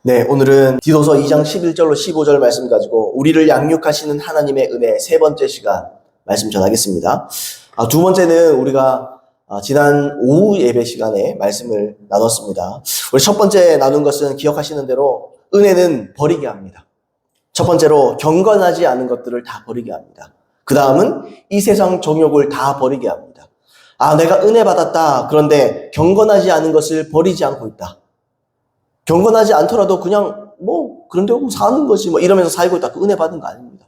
네, 오늘은 디도서 2장 11절로 15절 말씀 가지고 우리를 양육하시는 하나님의 은혜 세 번째 시간 말씀 전하겠습니다. 두 번째는 우리가 지난 오후 예배 시간에 말씀을 나눴습니다. 우리 첫 번째 나눈 것은 기억하시는 대로 은혜는 버리게 합니다. 첫 번째로 경건하지 않은 것들을 다 버리게 합니다. 그 다음은 이 세상 정욕을 다 버리게 합니다. 내가 은혜 받았다. 그런데 경건하지 않은 것을 버리지 않고 있다. 경건하지 않더라도 그냥 그런데 사는 거지 이러면서 살고 있다. 그 은혜 받은 거 아닙니다.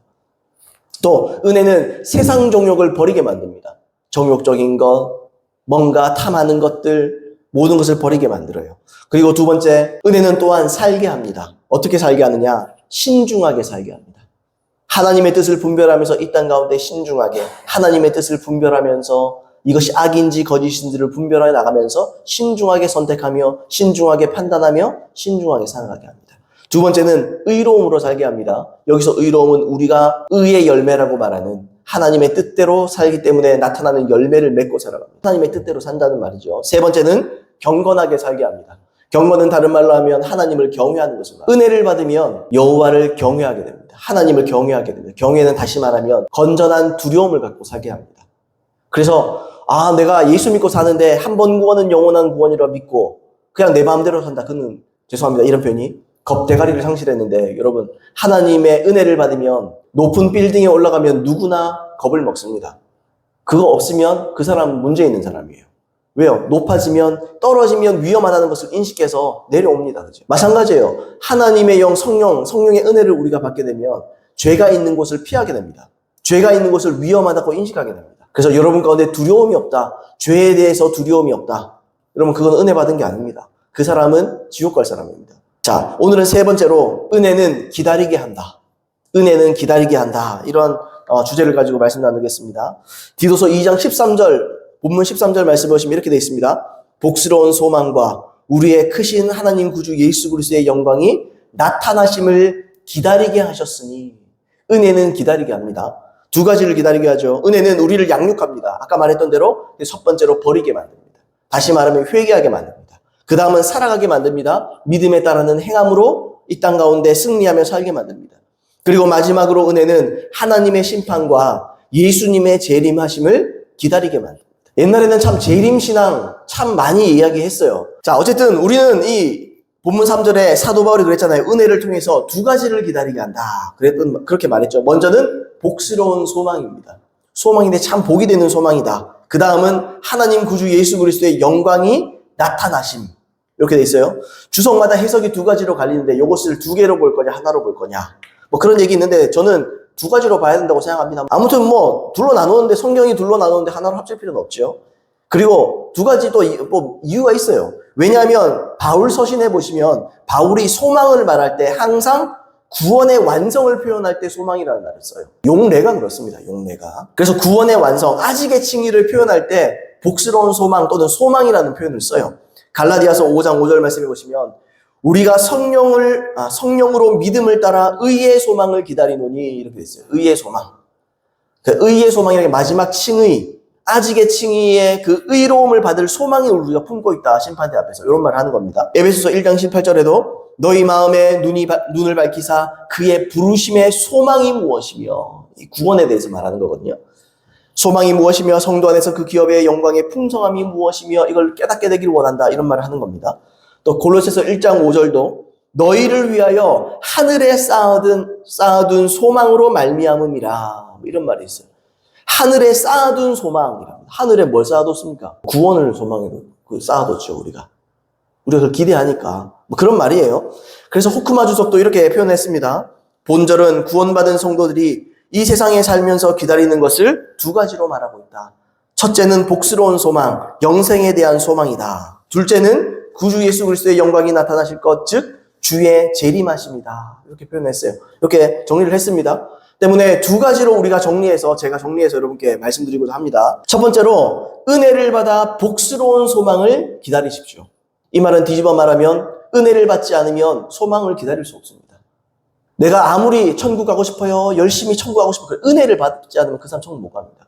또 은혜는 세상 정욕을 버리게 만듭니다. 정욕적인 것, 뭔가 탐하는 것들, 모든 것을 버리게 만들어요. 그리고 두 번째, 은혜는 또한 살게 합니다. 어떻게 살게 하느냐? 신중하게 살게 합니다. 하나님의 뜻을 분별하면서 이 땅 가운데 신중하게 하나님의 뜻을 분별하면서 이것이 악인지 거짓인지를 분별해 나가면서 신중하게 선택하며 신중하게 판단하며 신중하게 살아가게 합니다. 두 번째는 의로움으로 살게 합니다. 여기서 의로움은 우리가 의의 열매라고 말하는 하나님의 뜻대로 살기 때문에 나타나는 열매를 맺고 살아갑니다. 하나님의 뜻대로 산다는 말이죠. 세 번째는 경건하게 살게 합니다. 경건은 다른 말로 하면 하나님을 경외하는 것을 말합니다. 은혜를 받으면 여호와를 경외하게 됩니다. 하나님을 경외하게 됩니다. 경외는 다시 말하면 건전한 두려움을 갖고 살게 합니다. 그래서 내가 예수 믿고 사는데 한 번 구원은 영원한 구원이라 믿고 그냥 내 마음대로 산다. 그는 죄송합니다. 이런 표현이 겁대가리를 상실했는데 여러분 하나님의 은혜를 받으면 높은 빌딩에 올라가면 누구나 겁을 먹습니다. 그거 없으면 그 사람은 문제 있는 사람이에요. 왜요? 높아지면 떨어지면 위험하다는 것을 인식해서 내려옵니다. 그죠? 마찬가지예요. 하나님의 영 성령의 은혜를 우리가 받게 되면 죄가 있는 곳을 피하게 됩니다. 죄가 있는 곳을 위험하다고 인식하게 됩니다. 그래서 여러분 가운데 두려움이 없다. 죄에 대해서 두려움이 없다. 여러분 그건 은혜 받은 게 아닙니다. 그 사람은 지옥 갈 사람입니다. 자, 오늘은 세 번째로 은혜는 기다리게 한다. 은혜는 기다리게 한다. 이런 주제를 가지고 말씀 나누겠습니다. 디도서 2장 13절, 본문 13절 말씀 보시면 이렇게 되어 있습니다. 복스러운 소망과 우리의 크신 하나님 구주 예수 그리스도의 영광이 나타나심을 기다리게 하셨으니 은혜는 기다리게 합니다. 두 가지를 기다리게 하죠. 은혜는 우리를 양육합니다. 아까 말했던 대로 첫 번째로 버리게 만듭니다. 다시 말하면 회개하게 만듭니다. 그 다음은 살아가게 만듭니다. 믿음에 따르는 행함으로 이 땅 가운데 승리하며 살게 만듭니다. 그리고 마지막으로 은혜는 하나님의 심판과 예수님의 재림하심을 기다리게 만듭니다. 옛날에는 참 재림신앙 참 많이 이야기했어요. 자, 어쨌든 우리는 이 본문 3절에 사도 바울이 그랬잖아요. 은혜를 통해서 두 가지를 기다리게 한다. 그렇게 말했죠. 먼저는 복스러운 소망입니다. 소망인데 참 복이 되는 소망이다. 그 다음은 하나님 구주 예수 그리스도의 영광이 나타나심. 이렇게 돼 있어요. 주석마다 해석이 두 가지로 갈리는데 이것을 두 개로 볼 거냐 하나로 볼 거냐. 그런 얘기 있는데 저는 두 가지로 봐야 된다고 생각합니다. 아무튼 둘로 나누는데 성경이 둘로 나누는데 하나로 합칠 필요는 없죠. 그리고 두 가지 또 이유가 있어요. 왜냐하면 바울 서신에 보시면 바울이 소망을 말할 때 항상 구원의 완성을 표현할 때 소망이라는 말을 써요. 용례가 그렇습니다. 용례가. 그래서 구원의 완성, 아직의 칭의를 표현할 때 복스러운 소망 또는 소망이라는 표현을 써요. 갈라디아서 5장 5절 말씀해 보시면 우리가 성령으로 믿음을 따라 의의 소망을 기다리노니 이렇게 돼 있어요. 의의 소망. 의의 소망이라는 게 마지막 칭의, 아직의 칭의의 그 의로움을 받을 소망이 우리가 품고 있다. 심판대 앞에서 이런 말을 하는 겁니다. 에베소서 1장 18절에도 너희 마음에 눈을 밝히사 그의 부르심의 소망이 무엇이며 이 구원에 대해서 말하는 거거든요. 소망이 무엇이며 성도 안에서 그 기업의 영광의 풍성함이 무엇이며 이걸 깨닫게 되기를 원한다. 이런 말을 하는 겁니다. 또 골로새서 1장 5절도 너희를 위하여 하늘에 쌓아둔 소망으로 말미암음이라 이런 말이 있어요. 하늘에 쌓아둔 소망이랍니다. 하늘에 뭘 쌓아뒀습니까? 구원을 소망으로 쌓아뒀죠. 우리가 그걸 기대하니까 그런 말이에요. 그래서 호크마 주석도 이렇게 표현했습니다. 본절은 구원받은 성도들이 이 세상에 살면서 기다리는 것을 두 가지로 말하고 있다. 첫째는 복스러운 소망, 영생에 대한 소망이다. 둘째는 구주 예수 그리스도의 영광이 나타나실 것, 즉 주의 재림하심이다. 이렇게 표현했어요. 이렇게 정리를 했습니다. 때문에 두 가지로 우리가 제가 정리해서 여러분께 말씀드리고자 합니다. 첫 번째로 은혜를 받아 복스러운 소망을 기다리십시오. 이 말은 뒤집어 말하면 은혜를 받지 않으면 소망을 기다릴 수 없습니다. 내가 아무리 천국 가고 싶어요. 열심히 천국 가고 싶어요. 은혜를 받지 않으면 그 사람 천국 못 갑니다.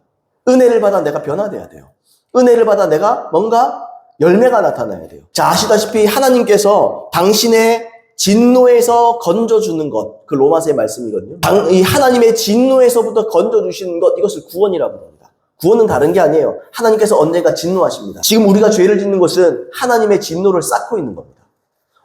은혜를 받아 내가 변화돼야 돼요. 은혜를 받아 내가 뭔가 열매가 나타나야 돼요. 자, 아시다시피 하나님께서 당신의 진노에서 건져주는 것, 그 로마서의 말씀이거든요. 이 하나님의 진노에서부터 건져주시는 것, 이것을 구원이라고 합니다. 구원은 다른 게 아니에요. 하나님께서 언젠가 진노하십니다. 지금 우리가 죄를 짓는 것은 하나님의 진노를 쌓고 있는 겁니다.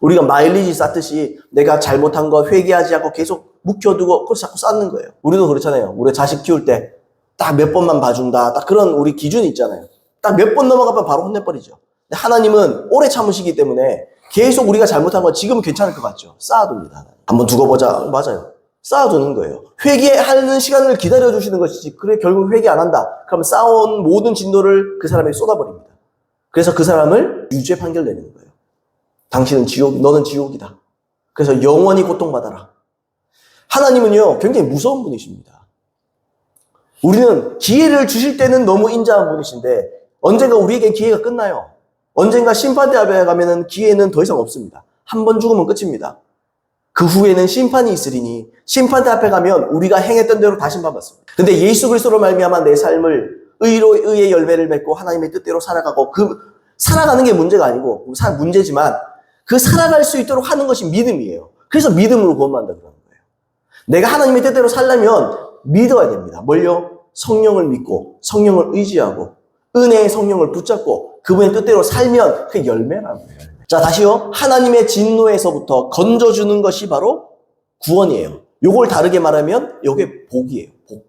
우리가 마일리지 쌓듯이 내가 잘못한 거 회개하지 않고 계속 묵혀두고 그걸 자꾸 쌓는 거예요. 우리도 그렇잖아요. 우리 자식 키울 때 딱 몇 번만 봐준다. 딱 그런 우리 기준이 있잖아요. 딱 몇 번 넘어가면 바로 혼내버리죠. 근데 하나님은 오래 참으시기 때문에 계속 우리가 잘못한 건 지금 괜찮을 것 같죠. 쌓아둡니다. 한번 두고 보자. 맞아요. 쌓아두는 거예요. 회개하는 시간을 기다려주시는 것이지. 그래 결국 회개 안 한다. 그러면 쌓아온 모든 진노를 그 사람에게 쏟아버립니다. 그래서 그 사람을 유죄 판결 내리는 거예요. 당신은 지옥, 너는 지옥이다. 그래서 영원히 고통받아라. 하나님은요, 굉장히 무서운 분이십니다. 우리는 기회를 주실 때는 너무 인자한 분이신데 언젠가 우리에게 기회가 끝나요. 언젠가 심판대 앞에 가면은 기회는 더 이상 없습니다. 한 번 죽으면 끝입니다. 그 후에는 심판이 있으리니 심판대 앞에 가면 우리가 행했던 대로 다 심판받습니다. 근데 예수 그리스도로 말미암아 내 삶을 의의 열매를 맺고 하나님의 뜻대로 살아가고 살아가는 게 문제가 아니고 문제지만 그 살아갈 수 있도록 하는 것이 믿음이에요. 그래서 믿음으로 구원받는다 그러는 거예요. 내가 하나님의 뜻대로 살려면 믿어야 됩니다. 뭘요? 성령을 믿고 성령을 의지하고 은혜의 성령을 붙잡고 그분의 뜻대로 살면 그게 열매라는 거예요. 자, 다시요. 하나님의 진노에서부터 건져주는 것이 바로 구원이에요. 요걸 다르게 말하면 요게 복이에요. 복.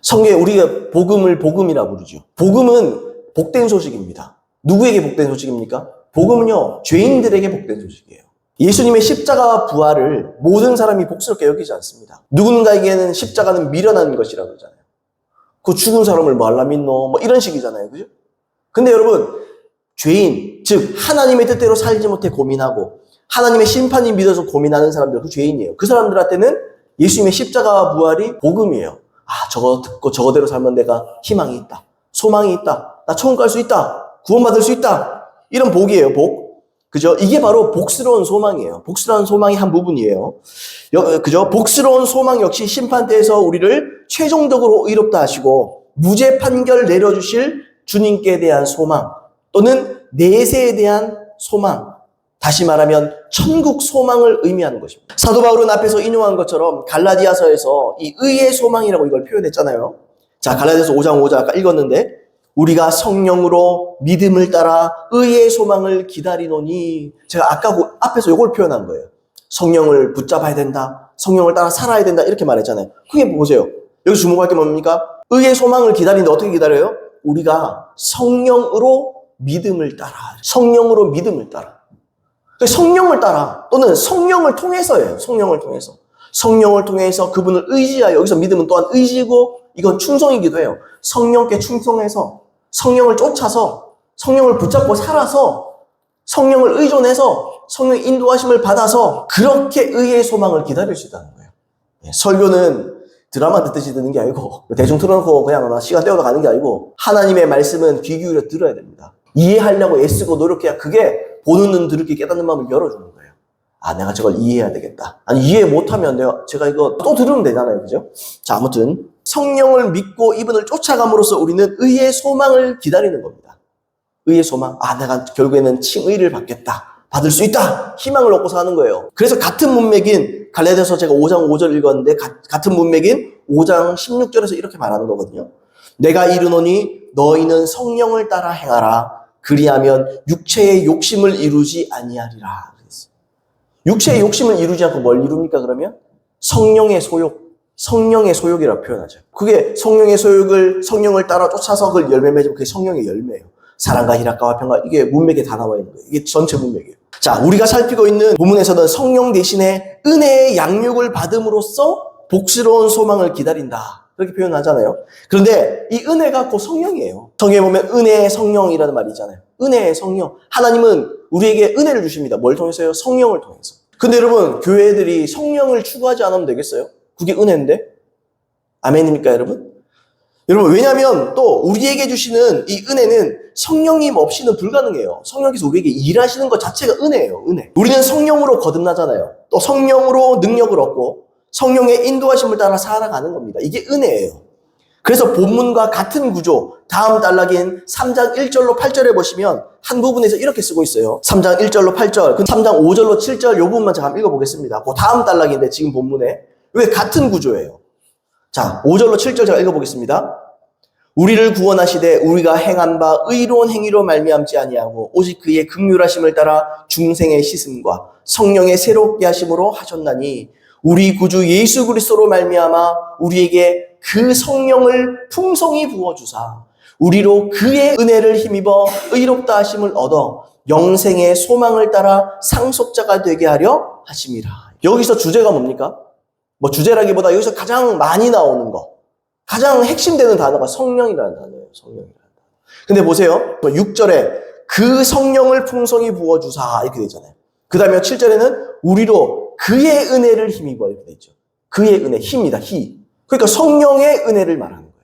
성경에 우리가 복음을 복음이라고 부르죠. 복음은 복된 소식입니다. 누구에게 복된 소식입니까? 복음은요, 죄인들에게 복된 소식이에요. 예수님의 십자가 부활을 모든 사람이 복스럽게 여기지 않습니다. 누군가에게는 십자가는 미련한 것이라고 그러잖아요. 그 죽은 사람을 뭐 할라 믿노? 뭐 이런 식이잖아요. 그죠? 근데 여러분, 죄인, 즉 하나님의 뜻대로 살지 못해 고민하고 하나님의 심판이 믿어서 고민하는 사람들, 그 죄인이에요. 그 사람들한테는 예수님의 십자가 부활이 복음이에요. 아, 저거 듣고 저거대로 살면 내가 희망이 있다. 소망이 있다. 나 천국 갈 수 있다. 구원받을 수 있다. 이런 복이에요, 복. 그죠? 이게 바로 복스러운 소망이에요. 복스러운 소망의 한 부분이에요. 그죠? 복스러운 소망 역시 심판대에서 우리를 최종적으로 의롭다 하시고 무죄 판결 내려주실 주님께 대한 소망 또는 내세에 대한 소망, 다시 말하면 천국 소망을 의미하는 것입니다. 사도 바울은 앞에서 인용한 것처럼 갈라디아서에서 이 의의 소망이라고 이걸 표현했잖아요. 자, 갈라디아서 5장 5절 아까 읽었는데 우리가 성령으로 믿음을 따라 의의 소망을 기다리노니, 제가 아까 앞에서 이걸 표현한 거예요. 성령을 붙잡아야 된다. 성령을 따라 살아야 된다. 이렇게 말했잖아요. 그게 보세요. 여기 주목할 게 뭡니까? 의의 소망을 기다리는데 어떻게 기다려요? 우리가 성령으로 믿음을 따라. 성령으로 믿음을 따라. 성령을 따라 또는 성령을 통해서예요. 성령을 통해서. 성령을 통해서 그분을 의지하여, 여기서 믿음은 또한 의지고 이건 충성이기도 해요. 성령께 충성해서 성령을 쫓아서 성령을 붙잡고 살아서 성령을 의존해서 성령의 인도하심을 받아서 그렇게 의의 소망을 기다릴 수 있다는 거예요. 설교는 드라마 듣듯이 듣는 게 아니고 대충 틀어놓고 그냥 시간 때우다 가는 게 아니고 하나님의 말씀은 귀 기울여 들어야 됩니다. 이해하려고 애쓰고 노력해야 그게 보는 눈 들을게 깨닫는 마음을 열어주는 거예요. 아, 내가 저걸 이해해야 되겠다. 아니, 이해 못하면 제가 이거 또 들으면 되잖아요. 그죠? 자, 아무튼 성령을 믿고 이분을 쫓아감으로써 우리는 의의 소망을 기다리는 겁니다. 의의 소망. 아, 내가 결국에는 칭의를 받겠다. 받을 수 있다. 희망을 얻고 사는 거예요. 그래서 같은 문맥인 갈라디아서 제가 5장 5절 읽었는데 같은 문맥인 5장 16절에서 이렇게 말하는 거거든요. 내가 이르노니 너희는 성령을 따라 행하라. 그리하면 육체의 욕심을 이루지 아니하리라. 육체의 욕심을 이루지 않고 뭘 이룹니까 그러면? 성령의 소욕이라고 표현하죠. 그게 성령을 따라 쫓아서 그걸 열매 맺으면 그게 성령의 열매예요. 사랑과 희락과 화평과 이게 문맥에 다 나와 있는 거예요. 이게 전체 문맥이에요. 자, 우리가 살피고 있는 본문에서는 성령 대신에 은혜의 양육을 받음으로써 복스러운 소망을 기다린다. 그렇게 표현하잖아요. 그런데 이 은혜가 곧 성령이에요. 성경에 보면 은혜의 성령이라는 말이 있잖아요. 은혜의 성령. 하나님은 우리에게 은혜를 주십니다. 뭘 통해서요? 성령을 통해서. 근데 여러분, 교회들이 성령을 추구하지 않으면 되겠어요? 그게 은혜인데? 아멘입니까, 여러분? 여러분, 왜냐하면 또 우리에게 주시는 이 은혜는 성령님 없이는 불가능해요. 성령께서 우리에게 일하시는 것 자체가 은혜예요, 은혜. 우리는 성령으로 거듭나잖아요. 또 성령으로 능력을 얻고 성령의 인도하심을 따라 살아가는 겁니다. 이게 은혜예요. 그래서 본문과 같은 구조, 다음 단락인 3장 1절로 8절에 보시면 한 부분에서 이렇게 쓰고 있어요. 3장 1절로 8절, 3장 5절로 7절 요 부분만 잠깐 읽어보겠습니다. 그 다음 단락인데 지금 본문에 왜 같은 구조예요. 자, 5절로 7절 제가 읽어보겠습니다. 우리를 구원하시되 우리가 행한 바 의로운 행위로 말미암지 아니하고 오직 그의 긍휼하심을 따라 중생의 씻음과 성령의 새롭게 하심으로 하셨나니 우리 구주 예수 그리스도로 말미암아 우리에게 그 성령을 풍성히 부어주사 우리로 그의 은혜를 힘입어 의롭다 하심을 얻어 영생의 소망을 따라 상속자가 되게 하려 하심이라. 여기서 주제가 뭡니까? 뭐 주제라기보다 여기서 가장 많이 나오는 거, 가장 핵심되는 단어가 성령이라는 단어예요. 성령이라는 단어. 근데 보세요. 6절에 그 성령을 풍성히 부어주사 이렇게 되잖아요. 그 다음에 7절에는 우리로 그의 은혜를 힘입어 이렇게 되죠. 그의 은혜, 힘이다, 힘. 그러니까 성령의 은혜를 말하는 거예요.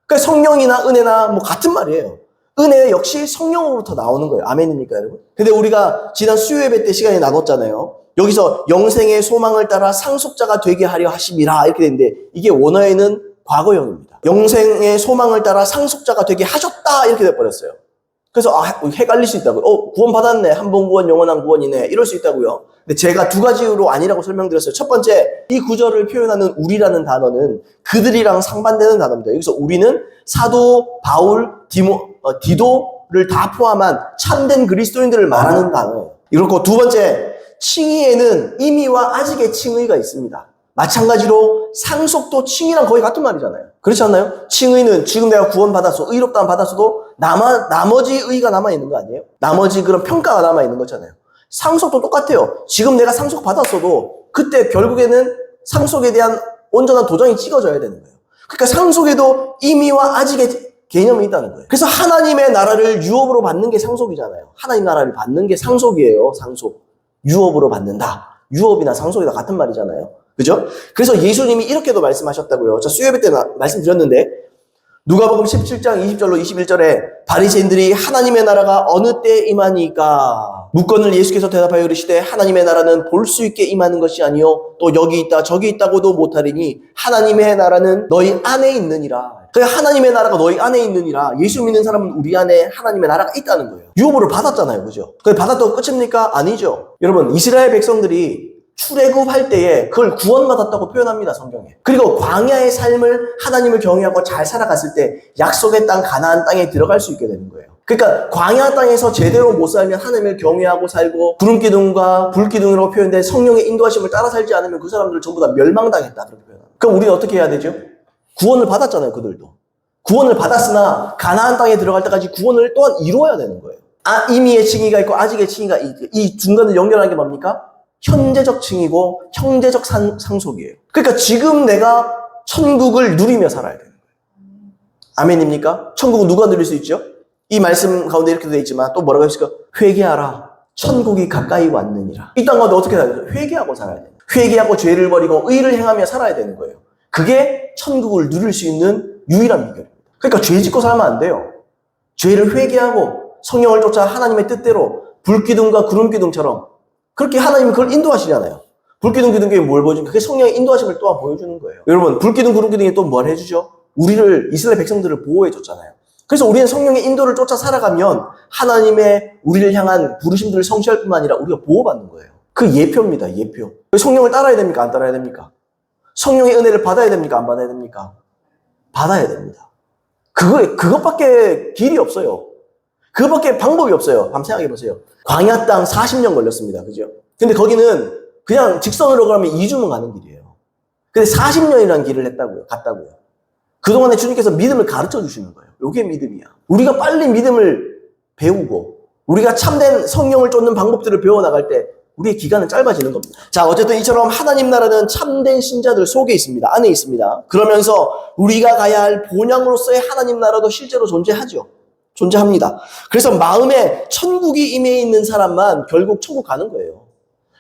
그러니까 성령이나 은혜나 뭐 같은 말이에요. 은혜 역시 성령으로부터 나오는 거예요. 아멘입니까, 여러분? 근데 우리가 지난 수요 예배 때 시간에 나눴잖아요. 여기서 영생의 소망을 따라 상속자가 되게 하려 하심이라 이렇게 되는데 이게 원어에는 과거형입니다. 영생의 소망을 따라 상속자가 되게 하셨다 이렇게 돼버렸어요. 그래서 헷갈릴 수 있다고요. 구원 받았네. 한 번 구원 영원한 구원이네. 이럴 수 있다고요. 근데 제가 두 가지로 아니라고 설명드렸어요. 첫 번째, 이 구절을 표현하는 우리라는 단어는 그들이랑 상반되는 단어입니다. 여기서 우리는 사도, 바울, 디도를 다 포함한 참된 그리스도인들을 말하는 단어예요. 그렇고 두 번째, 칭의에는 임의와 아직의 칭의가 있습니다. 마찬가지로 상속도 칭의랑 거의 같은 말이잖아요. 그렇지 않나요? 칭의는 지금 내가 구원받았어, 의롭다함 받았어도 나머지 의가 남아있는 거 아니에요? 나머지 그런 평가가 남아있는 거잖아요. 상속도 똑같아요. 지금 내가 상속 받았어도 그때 결국에는 상속에 대한 온전한 도장이 찍어져야 되는 거예요. 그러니까 상속에도 임의와 아직의 개념이 있다는 거예요. 그래서 하나님의 나라를 유업으로 받는 게 상속이잖아요. 하나님 나라를 받는 게 상속이에요. 상속. 유업으로 받는다. 유업이나 상속이나 같은 말이잖아요. 그죠? 그래서 예수님이 이렇게도 말씀하셨다고요. 저 수요예배 때 말씀드렸는데 누가복음 17장 20절로 21절에 바리새인들이 하나님의 나라가 어느 때 임하니까 묻건을 예수께서 대답하여 이르시되 하나님의 나라는 볼 수 있게 임하는 것이 아니요 또 여기 있다 저기 있다고도 못하리니 하나님의 나라는 너희 안에 있느니라. 그러니까 하나님의 나라가 너희 안에 있느니라. 예수 믿는 사람은 우리 안에 하나님의 나라가 있다는 거예요. 유업으로 받았잖아요. 그죠? 그걸 받았다고 끝입니까? 아니죠. 여러분 이스라엘 백성들이 출애굽할 때에 그걸 구원받았다고 표현합니다. 성경에. 그리고 광야의 삶을 하나님을 경외하고 잘 살아갔을 때 약속의 땅 가나안 땅에 들어갈 수 있게 되는 거예요. 그러니까 광야 땅에서 제대로 못 살면 하나님을 경외하고 살고 구름기둥과 불기둥으로 표현된 성령의 인도하심을 따라 살지 않으면 그 사람들 전부 다 멸망당했다. 그렇게 표현합니다. 그럼 우리는 어떻게 해야 되죠? 구원을 받았잖아요. 그들도. 구원을 받았으나 가나안 땅에 들어갈 때까지 구원을 또한 이루어야 되는 거예요. 임의의 칭의가 있고 아직의 칭의가 이 중간을 연결하는 게 뭡니까? 현재적 칭이고 형제적 상속이에요. 그러니까 지금 내가 천국을 누리며 살아야 되는 거예요. 아멘입니까? 천국은 누가 누릴 수 있죠? 이 말씀 가운데 이렇게 되어 있지만 또 뭐라고 했을까? 회개하라. 천국이 가까이 왔느니라. 이 땅 가운데 어떻게 살아야 돼요? 회개하고 살아야 돼요. 회개하고 죄를 버리고 의를 행하며 살아야 되는 거예요. 그게 천국을 누릴 수 있는 유일한 비결입니다. 그러니까 죄 짓고 살면 안 돼요. 죄를 회개하고 성령을 쫓아 하나님의 뜻대로 불기둥과 구름기둥처럼 그렇게 하나님이 그걸 인도하시잖아요. 불기둥, 기둥교회 뭘 보여주니까 그게 성령의 인도하심을 또한 보여주는 거예요. 여러분, 불기둥, 구름기둥이 또 뭘 해주죠? 우리를, 이스라엘 백성들을 보호해줬잖아요. 그래서 우리는 성령의 인도를 쫓아 살아가면 하나님의 우리를 향한 부르심들을 성취할 뿐만 아니라 우리가 보호받는 거예요. 그 예표입니다, 예표. 성령을 따라야 됩니까? 안 따라야 됩니까? 성령의 은혜를 받아야 됩니까? 안 받아야 됩니까? 받아야 됩니다. 그것밖에 길이 없어요. 그것밖에 방법이 없어요. 한번 생각해 보세요. 광야 땅 40년 걸렸습니다. 그죠? 근데 거기는 그냥 직선으로 가면 2주면 가는 길이에요. 근데 40년이라는 길을 갔다고요. 그동안에 주님께서 믿음을 가르쳐 주시는 거예요. 이게 믿음이야. 우리가 빨리 믿음을 배우고 우리가 참된 성령을 쫓는 방법들을 배워나갈 때 우리의 기간은 짧아지는 겁니다. 자, 어쨌든 이처럼 하나님 나라는 참된 신자들 속에 있습니다. 안에 있습니다. 그러면서 우리가 가야 할 본향으로서의 하나님 나라도 실제로 존재하죠. 존재합니다. 그래서 마음에 천국이 임해 있는 사람만 결국 천국 가는 거예요.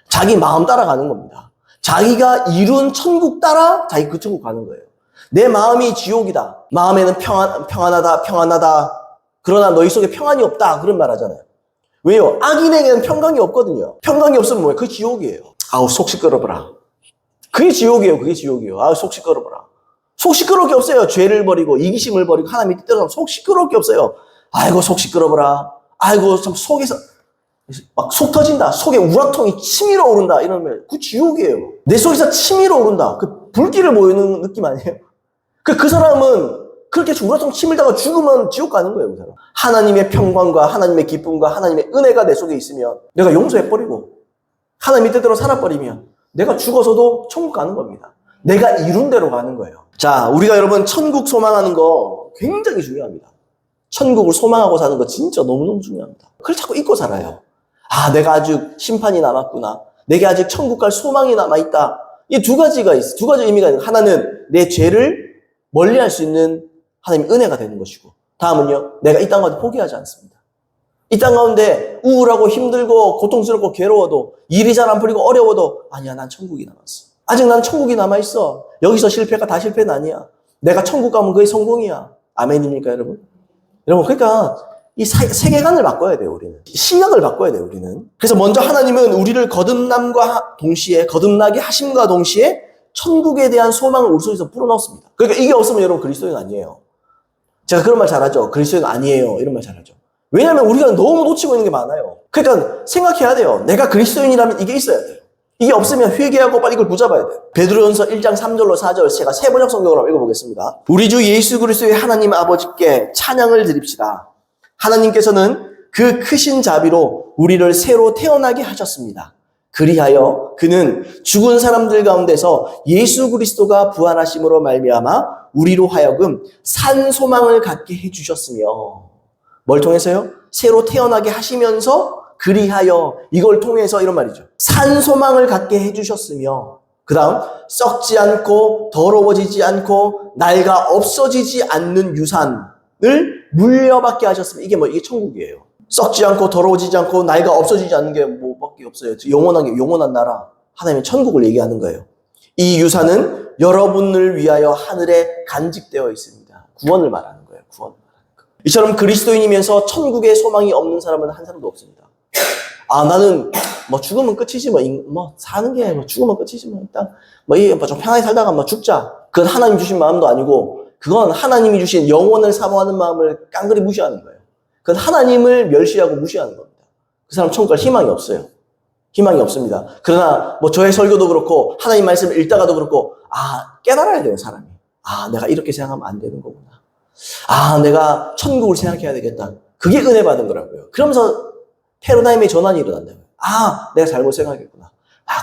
자기 마음 따라가는 겁니다. 자기가 이룬 천국 따라 자기 그 천국 가는 거예요. 내 마음이 지옥이다. 마음에는 평안하다. 그러나 너희 속에 평안이 없다. 그런 말 하잖아요. 왜요? 악인에게는 평강이 없거든요. 평강이 없으면 뭐예요? 그 지옥이에요. 아우, 속 시끄러워라. 그게 지옥이에요. 아우, 속 시끄러워라. 속 시끄러울 게 없어요. 죄를 버리고 이기심을 버리고 하나님의 뜻대로 속 시끄러울 게 없어요. 아이고 속 시끄러워라. 아이고 참 속에서 막 속 터진다. 속에 우라통이 치밀어 오른다. 이러면 그 지옥이에요. 내 속에서 치밀어 오른다. 그 불길을 모이는 느낌 아니에요? 그 사람은 그렇게 우라통 치밀다가 죽으면 지옥 가는 거예요. 그 사람. 하나님의 평강과 하나님의 기쁨과 하나님의 은혜가 내 속에 있으면 내가 용서해버리고 하나님의 뜻대로 살아버리면 내가 죽어서도 천국 가는 겁니다. 내가 이룬 대로 가는 거예요. 자, 우리가 여러분 천국 소망하는 거 굉장히 중요합니다. 천국을 소망하고 사는 거 진짜 너무너무 중요합니다. 그걸 자꾸 잊고 살아요. 아, 내가 아직 심판이 남았구나. 내게 아직 천국 갈 소망이 남아있다. 이 두 가지가 있어. 두 가지 의미가 있는. 하나는 내 죄를 멀리할 수 있는 하나님의 은혜가 되는 것이고, 다음은요, 내가 이 땅 가운데 포기하지 않습니다. 이 땅 가운데 우울하고 힘들고 고통스럽고 괴로워도 일이 잘 안 풀리고 어려워도 아니야, 난 천국이 남았어. 아직 난 천국이 남아있어. 여기서 실패가 다 실패는 아니야. 내가 천국 가면 그게 성공이야. 아멘입니까, 여러분? 여러분, 그러니까 이 세계관을 바꿔야 돼요, 우리는. 시각을 바꿔야 돼요, 우리는. 그래서 먼저 하나님은 우리를 거듭나게 하심과 동시에 천국에 대한 소망을 우리 속에서 불어넣습니다. 그러니까 이게 없으면 여러분 그리스도인 아니에요. 제가 그런 말 잘하죠. 그리스도인 아니에요. 이런 말 잘하죠. 왜냐하면 우리가 너무 놓치고 있는 게 많아요. 그러니까 생각해야 돼요. 내가 그리스도인이라면 이게 있어야 돼요. 이게 없으면 회개하고 빨리 이걸 붙잡아야 돼요. 베드로전서 1장 3절로 4절 제가 세 번역 성경으로 한번 읽어보겠습니다. 우리 주 예수 그리스도의 하나님 아버지께 찬양을 드립시다. 하나님께서는 그 크신 자비로 우리를 새로 태어나게 하셨습니다. 그리하여 그는 죽은 사람들 가운데서 예수 그리스도가 부활하심으로 말미암아 우리로 하여금 산 소망을 갖게 해주셨으며, 뭘 통해서요? 새로 태어나게 하시면서 그리하여 이걸 통해서 이런 말이죠. 산 소망을 갖게 해주셨으며, 그 다음 썩지 않고 더러워지지 않고 낡아 없어지지 않는 유산을 물려받게 하셨으면, 이게 천국이에요. 썩지 않고 더러워지지 않고 낡아 없어지지 않는 게 뭐밖에 없어요. 영원한 나라, 하나님의 천국을 얘기하는 거예요. 이 유산은 여러분을 위하여 하늘에 간직되어 있습니다. 구원을 말하는 거예요. 구원을 말하는 거. 이처럼 그리스도인이면서 천국에 소망이 없는 사람은 한 사람도 없습니다. 아, 나는 죽으면 끝이지 사는 게 죽으면 끝이지 일단 좀 편하게 살다가 죽자. 그건 하나님 주신 마음도 아니고, 그건 하나님이 주신 영원을 사모하는 마음을 깡그리 무시하는 거예요. 그건 하나님을 멸시하고 무시하는 겁니다. 그 사람 천국 갈 희망이 없어요. 희망이 없습니다. 그러나 저의 설교도 그렇고 하나님 말씀을 읽다가도 그렇고, 깨달아야 돼요, 사람이. 내가 이렇게 생각하면 안 되는 거구나. 내가 천국을 생각해야 되겠다. 그게 은혜 받은 거라고요. 그러면서 패러다임의 전환이 일어난다고요. 내가 잘못 생각했구나.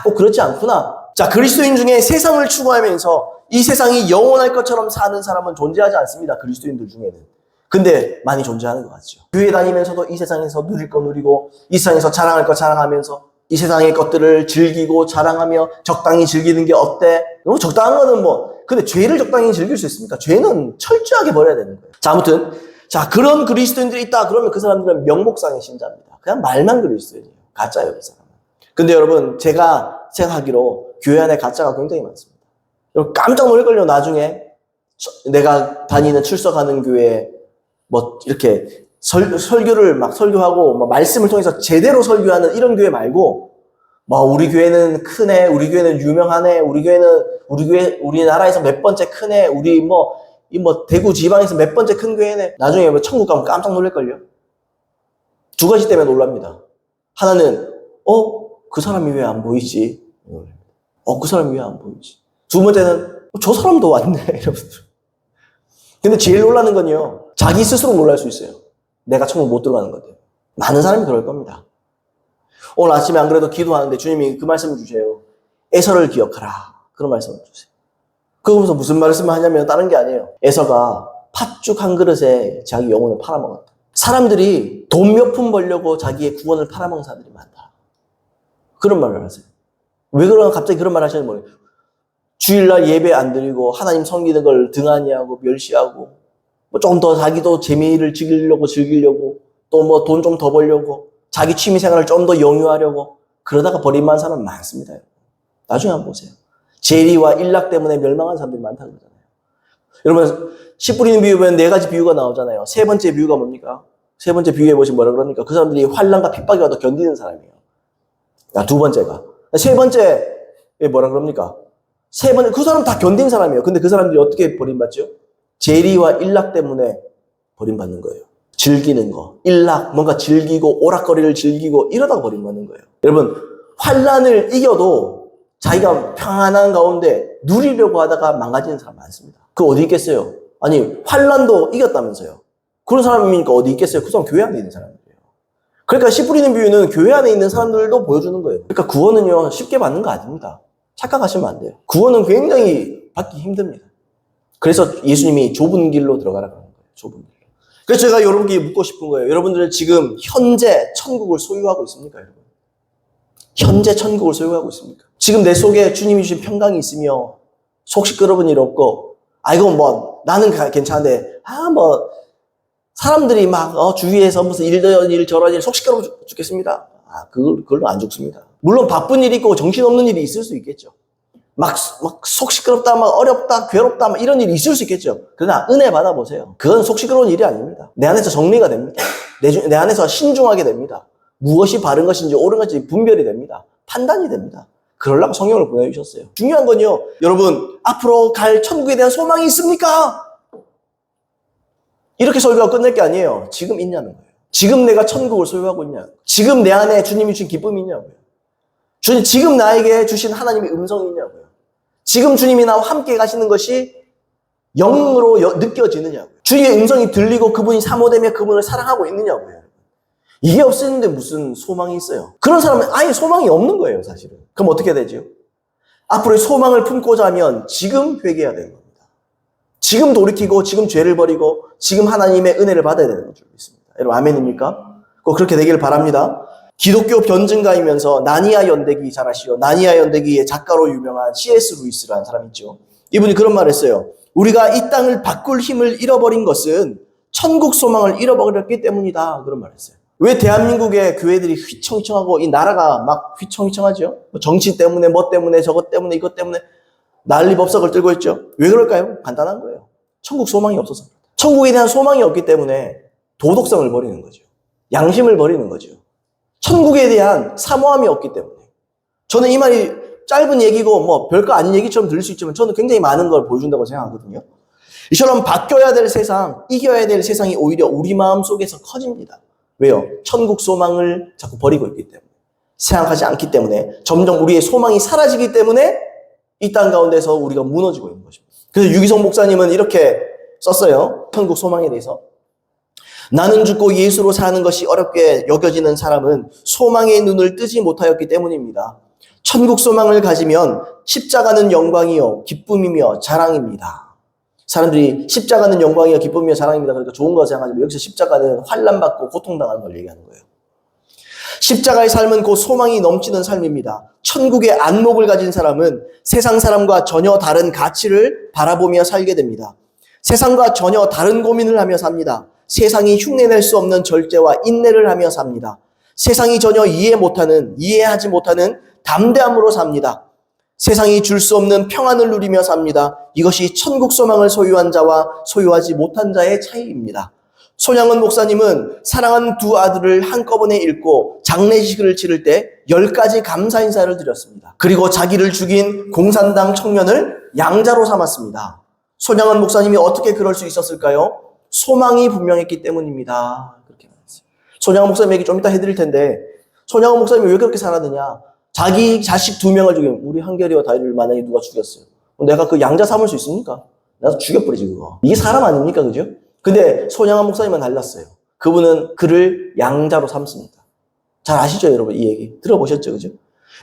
꼭 그렇지 않구나. 자, 그리스도인 중에 세상을 추구하면서 이 세상이 영원할 것처럼 사는 사람은 존재하지 않습니다. 그리스도인들 중에는. 근데 많이 존재하는 것 같죠. 교회 다니면서도 이 세상에서 누릴 거 누리고, 이 세상에서 자랑할 거 자랑하면서, 이 세상의 것들을 즐기고 자랑하며 적당히 즐기는 게 어때? 적당한 거는 근데 죄를 적당히 즐길 수 있습니까? 죄는 철저하게 버려야 되는 거예요. 자, 아무튼, 그런 그리스도인들이 있다. 그러면 그 사람들은 명목상의 신자입니다. 그냥 말만 그리스도인이에요. 가짜예요, 그 사람은. 근데 여러분, 제가 생각하기로 교회 안에 가짜가 굉장히 많습니다. 여러분, 깜짝 놀랄걸요, 나중에. 내가 다니는 출석하는 교회에 이렇게 설교를 막 설교하고 말씀을 통해서 제대로 설교하는 이런 교회 말고, 우리 교회는 크네, 우리 교회는 유명하네, 우리나라에서 몇 번째 크네, 우리 대구 지방에서 몇 번째 큰 교회네. 나중에 천국 가면 깜짝 놀랄걸요. 두 가지 때문에 놀랍니다. 하나는 그 사람이 왜 안 보이지? 그 사람이 왜 안 보이지? 두 번째는 저 사람도 왔네, 이러면서. 근데 제일 놀라는 건요, 자기 스스로 놀랄 수 있어요. 내가 천국 못 들어가는 건데. 많은 사람이 그럴 겁니다. 오늘 아침에 안 그래도 기도하는데 주님이 그 말씀을 주세요. 에서를 기억하라. 그런 말씀을 주세요. 그러면서 무슨 말씀을 하냐면 다른 게 아니에요. 에서가 팥죽 한 그릇에 자기 영혼을 팔아먹었다. 사람들이 돈 몇 푼 벌려고 자기의 구원을 팔아먹은 사람들이 많다. 그런 말을 하세요. 왜 갑자기 그런 말 하시는지 모르겠어요. 주일날 예배 안 드리고 하나님 섬기는 걸 등한히하고 멸시하고, 좀 더 자기도 재미를 즐기려고 또 돈 좀 더 벌려고 자기 취미생활을 좀 더 영유하려고 그러다가 버림만 사람 많습니다. 나중에 한번 보세요. 재리와 일락 때문에 멸망한 사람들이 많다고 그러잖아요. 여러분, 씨 뿌리는 비유 보면 네 가지 비유가 나오잖아요. 세 번째 비유가 뭡니까? 세 번째 비유해 보시면 뭐라 그럽니까? 그 사람들이 환난과 핍박이 와도 견디는 사람이에요. 두 번째가. 세 번째에 뭐라 그럽니까? 세 번째, 그 사람 다 견딘 사람이에요. 근데 그 사람들이 어떻게 버림받죠? 재리와 일락 때문에 버림받는 거예요. 즐기는 거, 일락, 뭔가 즐기고 오락거리를 즐기고 이러다가 버림받는 거예요. 여러분, 환난을 이겨도 자기가 평안한 가운데 누리려고 하다가 망가지는 사람 많습니다. 그 어디 있겠어요? 아니, 환난도 이겼다면서요. 그런 사람이니까 어디 있겠어요? 그 사람 교회 안에 있는 사람이에요. 그러니까 씨 뿌리는 비유는 교회 안에 있는 사람들도 보여주는 거예요. 그러니까 구원은요, 쉽게 받는 거 아닙니다. 착각하시면 안 돼요. 구원은 굉장히 받기 힘듭니다. 그래서 예수님이 좁은 길로 들어가라고 하는 거예요. 좁은 길로. 그래서 제가 여러분께 묻고 싶은 거예요. 여러분들은 지금 현재 천국을 소유하고 있습니까, 여러분? 현재 천국을 소유하고 있습니까? 지금 내 속에 주님이 주신 평강이 있으며 속 시끄러운 일 없고, 이거 뭐 나는 괜찮은데 뭐 사람들이 막 주위에서 무슨 이런 일 저런 일 속 시끄러워 죽겠습니다. 그걸로 안 죽습니다. 물론 바쁜 일이 있고 정신없는 일이 있을 수 있겠죠. 막 속 시끄럽다, 막 어렵다, 괴롭다, 막 이런 일이 있을 수 있겠죠. 그러나 은혜 받아보세요. 그건 속 시끄러운 일이 아닙니다. 내 안에서 정리가 됩니다. 내 안에서 신중하게 됩니다. 무엇이 바른 것인지 옳은 것인지 분별이 됩니다. 판단이 됩니다. 그러려고 성령을 보내주셨어요. 중요한 건요, 여러분, 앞으로 갈 천국에 대한 소망이 있습니까? 이렇게 설교가 끝낼 게 아니에요. 지금 있냐는 거예요. 지금 내가 천국을 소유하고 있냐? 지금 내 안에 주님이 주신 기쁨이 있냐고요. 주님, 지금 나에게 주신 하나님의 음성이 있냐고요. 지금 주님이 나와 함께 가시는 것이 영으로 느껴지느냐고요. 주님의 음성이 들리고 그분이 사모되며 그분을 사랑하고 있느냐고요. 이게 없었는데 무슨 소망이 있어요? 그런 사람은 아예 소망이 없는 거예요, 사실은. 그럼 어떻게 되죠? 앞으로의 소망을 품고자 하면 지금 회개해야 되는 겁니다. 지금 돌이키고, 지금 죄를 버리고, 지금 하나님의 은혜를 받아야 되는 줄 믿습니다. 여러분, 아멘입니까? 꼭 그렇게 되기를 바랍니다. 기독교 변증가이면서 나니아 연대기 잘 아시죠? 나니아 연대기의 작가로 유명한 C.S. 루이스라는 사람이 있죠. 이분이 그런 말을 했어요. 우리가 이 땅을 바꿀 힘을 잃어버린 것은 천국 소망을 잃어버렸기 때문이다. 그런 말을 했어요. 왜 대한민국의 교회들이 휘청휘청하고 이 나라가 막 휘청휘청하죠? 정치 때문에 뭐 때문에 저것 때문에 이것 때문에 난리법석을 들고 있죠. 왜 그럴까요? 간단한 거예요. 천국 소망이 없어서. 천국에 대한 소망이 없기 때문에 도덕성을 버리는 거죠. 양심을 버리는 거죠. 천국에 대한 사모함이 없기 때문에. 저는 이 말이 짧은 얘기고 뭐 별거 아닌 얘기처럼 들릴 수 있지만 저는 굉장히 많은 걸 보여준다고 생각하거든요. 이처럼 바뀌어야 될 세상, 이겨야 될 세상이 오히려 우리 마음 속에서 커집니다. 왜요? 천국 소망을 자꾸 버리고 있기 때문에. 생각하지 않기 때문에. 점점 우리의 소망이 사라지기 때문에 이 땅 가운데서 우리가 무너지고 있는 것입니다. 그래서 유기성 목사님은 이렇게 썼어요. 천국 소망에 대해서. 나는 죽고 예수로 사는 것이 어렵게 여겨지는 사람은 소망의 눈을 뜨지 못하였기 때문입니다. 천국 소망을 가지면 십자가는 영광이요 기쁨이며 자랑입니다. 사람들이 십자가는 영광이요 기쁨이며 자랑입니다. 그러니까 좋은 거 생각하지만 여기서 십자가는 환난받고 고통당하는 걸 얘기하는 거예요. 십자가의 삶은 곧 소망이 넘치는 삶입니다. 천국의 안목을 가진 사람은 세상 사람과 전혀 다른 가치를 바라보며 살게 됩니다. 세상과 전혀 다른 고민을 하며 삽니다. 세상이 흉내낼 수 없는 절제와 인내를 하며 삽니다. 세상이 전혀 이해하지 못하는 담대함으로 삽니다. 세상이 줄 수 없는 평안을 누리며 삽니다. 이것이 천국 소망을 소유한 자와 소유하지 못한 자의 차이입니다. 손양은 목사님은 사랑하는 두 아들을 한꺼번에 잃고 장례식을 치를 때 10가지 감사 인사를 드렸습니다. 그리고 자기를 죽인 공산당 청년을 양자로 삼았습니다. 손양은 목사님이 어떻게 그럴 수 있었을까요? 소망이 분명했기 때문입니다. 그렇게 말했어요. 손양은 목사님 얘기 좀 이따 해드릴 텐데 손양은 목사님이 왜 그렇게 살았느냐? 자기 자식 2명을 죽인 우리 한결이와 다윗을 만약에 누가 죽였어요. 내가 그 양자 삼을 수 있습니까? 나도 죽여버리지 그거. 이게 사람 아닙니까? 그죠? 근데 손양은 목사님은 달랐어요. 그분은 그를 양자로 삼습니다. 잘 아시죠 여러분? 이 얘기 들어보셨죠? 그죠?